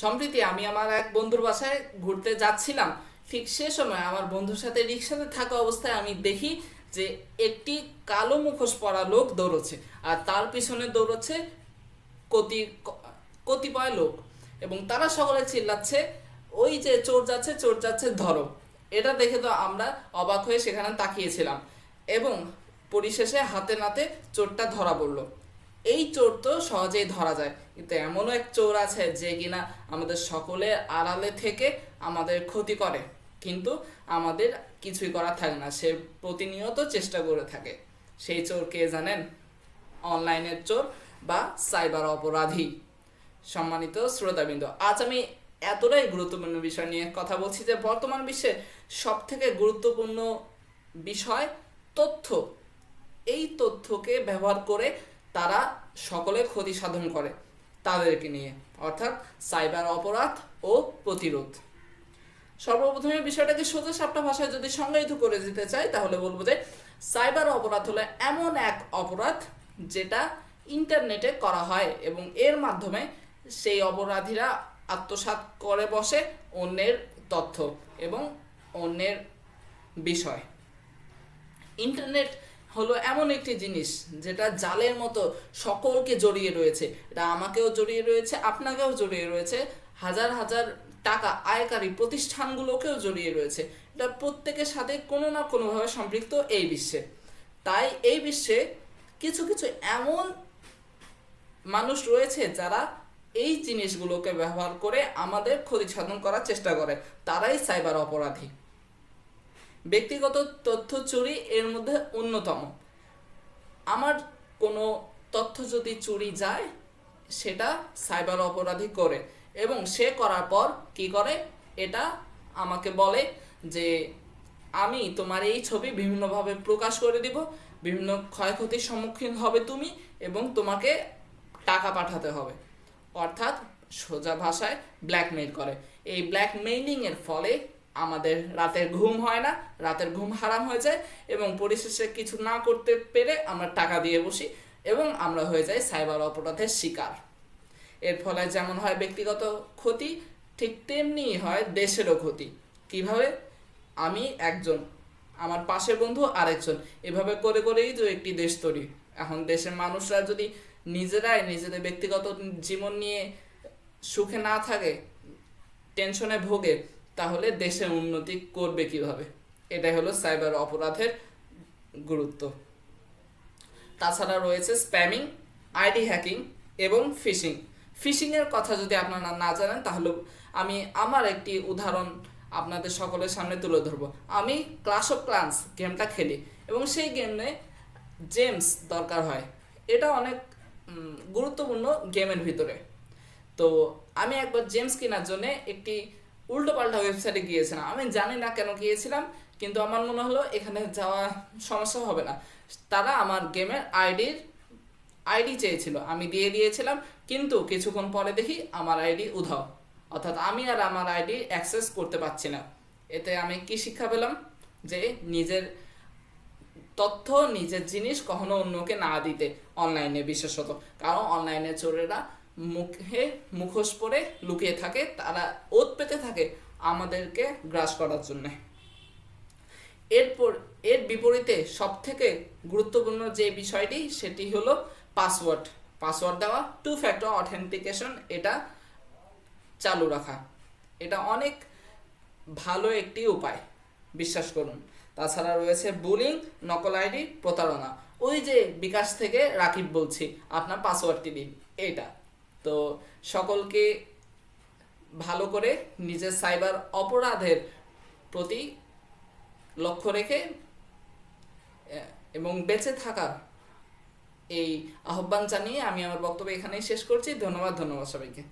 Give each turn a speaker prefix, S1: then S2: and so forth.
S1: সম্প্রতি আমি আমার এক বন্ধুর বাসায় ঘুরতে যাচ্ছিলাম। ঠিক সে সময় আমার বন্ধুর সাথে রিক্সাতে থাকা অবস্থায় আমি দেখি যে একটি কালো মুখোশ পরা লোক দৌড়চ্ছে, আর তার পিছনে দৌড়চ্ছে কতি কতিপয় লোক, এবং তারা সকলে চিল্লাচ্ছে, ওই যে চোর যাচ্ছে, চোর যাচ্ছে, ধরো। এটা দেখে তো আমরা অবাক হয়ে সেখানে তাকিয়েছিলাম, এবং পরিশেষে হাতে নাতে চোরটা ধরা পড়লো। এই চোর তো সহজেই ধরা যায়, কিন্তু এমনও এক চোর আছে যে কিনা আমাদের সকলের আড়ালে থেকে আমাদের ক্ষতি করে, কিন্তু আমাদের কিছুই করার থাকে না, সে প্রতিনিয়ত চেষ্টা করে থাকে। সেই চোর কে জানেন? অনলাইনের চোর বা সাইবার অপরাধী। সম্মানিত শ্রোতাবৃন্দ, আজ আমি এতটাই গুরুত্বপূর্ণ বিষয় নিয়ে কথা বলছি যে বর্তমান বিশ্বে সব থেকে গুরুত্বপূর্ণ বিষয় তথ্য। এই তথ্যকে ব্যবহার করে তারা সকলে ক্ষতি সাধন করে তাদেরকে নিয়ে, অর্থাৎ সাইবার অপরাধ ও প্রতিরোধ। সর্বপ্রথমে বিষয়টাকে সোজা সাপটা ভাষায় যদি সংজ্ঞায়িত করে দিতে চাই, তাহলে বলবো যে সাইবার অপরাধ হলো এমন এক অপরাধ যেটা ইন্টারনেটে করা হয়, এবং এর মাধ্যমে সেই অপরাধীরা আত্মসাৎ করে বসে অন্যের তথ্য এবং অন্যের বিষয়। ইন্টারনেট হলো এমন একটি জিনিস যেটা জালের মতো সকলকে জড়িয়ে রয়েছে। এটা আমাকেও জড়িয়ে রয়েছে, আপনাকেও জড়িয়ে রয়েছে, হাজার হাজার টাকা আয়কারী প্রতিষ্ঠানগুলোকেও জড়িয়ে রয়েছে। এটা প্রত্যেকের সাথে কোনো না কোনোভাবে সম্পৃক্ত এই বিশ্বে। তাই এই বিশ্বে কিছু কিছু এমন মানুষ রয়েছে যারা এই জিনিসগুলোকে ব্যবহার করে আমাদের ক্ষতি সাধন করার চেষ্টা করে, তারাই সাইবার অপরাধী। ব্যক্তিগত তথ্য চুরি এর মধ্যে অন্যতম। আমার কোনো তথ্য যদি চুরি যায়, সেটা সাইবার অপরাধী করে, এবং সে করার পর কি করে, এটা আমাকে বলে যে আমি তোমার এই ছবি বিভিন্নভাবে প্রকাশ করে দিব, বিভিন্ন ক্ষয়ক্ষতির সম্মুখীন হবে তুমি, এবং তোমাকে টাকা পাঠাতে হবে। অর্থাৎ সোজা ভাষায় ব্ল্যাকমেইল করে। এই ব্ল্যাকমেইলিংয়ের ফলে আমাদের রাতের ঘুম হয় না, রাতের ঘুম হারাম হয়ে যায়, এবং পরিশেষে কিছু না করতে পেরে আমরা টাকা দিয়ে বসি, এবং আমরা হয়ে যাই সাইবার অপরাধের শিকার। এর ফলে যেমন হয় ব্যক্তিগত ক্ষতি, ঠিক তেমনি হয় দেশেরও ক্ষতি। কিভাবে? আমি একজন, আমার পাশের বন্ধু আরেকজন, এভাবে করে করেই তো একটি দেশ তৈরি। এখন দেশের মানুষরা যদি নিজেরাই নিজেদের ব্যক্তিগত জীবন নিয়ে সুখে না থাকে, টেনশনে ভোগে, তাহলে দেশের উন্নতি করবে কিভাবে? এটাই হলো সাইবার অপরাধের গুরুত্ব। তাছাড়া রয়েছে স্প্যামিং, আইডি হ্যাকিং এবং ফিশিং। ফিশিংয়ের কথা যদি আপনারা না জানেন, তাহলে আমি আমার একটি উদাহরণ আপনাদের সকলের সামনে তুলে ধরবো। আমি ক্লাশ অফ ক্লান্স গেমটা খেলি, এবং সেই গেমে জেমস দরকার হয়। এটা অনেক গুরুত্বপূর্ণ গেমের ভিতরে। তো আমি একবার জেমস কেনার জন্য একটি উল্টোপাল্টা ওয়েবসাইটে গিয়েছিলাম। আমি জানি না কেন গিয়েছিলাম, কিন্তু আমার মনে হলো এখানে যাওয়া সমস্যা হবে না। তারা আমার গেমের আইডি চেয়েছিল, আমি দিয়ে দিয়েছিলাম, কিন্তু কিছুক্ষণ পরে দেখি আমার আইডি উধাও, অর্থাৎ আমি আর আমার আইডি অ্যাক্সেস করতে পারছি না। এতে আমি কি শিক্ষা পেলাম? যে নিজের তথ্য, নিজের জিনিস কখনো অন্যকে না দিতে, অনলাইনে বিশেষত। কারণ অনলাইনে চোরেরা মুখোশ পরে লুকিয়ে থাকে, তারা ওত পেতে থাকে আমাদেরকে গ্রাস করার জন্য। এর বিপরীতে সবথেকে গুরুত্বপূর্ণ যে বিষয়টি, সেটি হলো পাসওয়ার্ড দেওয়া, 2 ফ্যাক্টর অথেন্টিকেশন, এটা চালু রাখা। এটা অনেক ভালো একটি উপায়, বিশ্বাস করুন। তাছাড়া রয়েছে বুলিং, নকল আইডি, প্রতারণা। ওই যে বিকাশ থেকে রাকিব বলছি, আপনার পাসওয়ার্ডটি দিন, এটা। তো সকলকে ভালো করে নিজের সাইবার অপরাধের প্রতি লক্ষ্য রেখে এবং বেঁচে থাকার এই আহ্বান জানিয়ে আমি আমার বক্তব্য এখানেই শেষ করছি। ধন্যবাদ সবাইকে।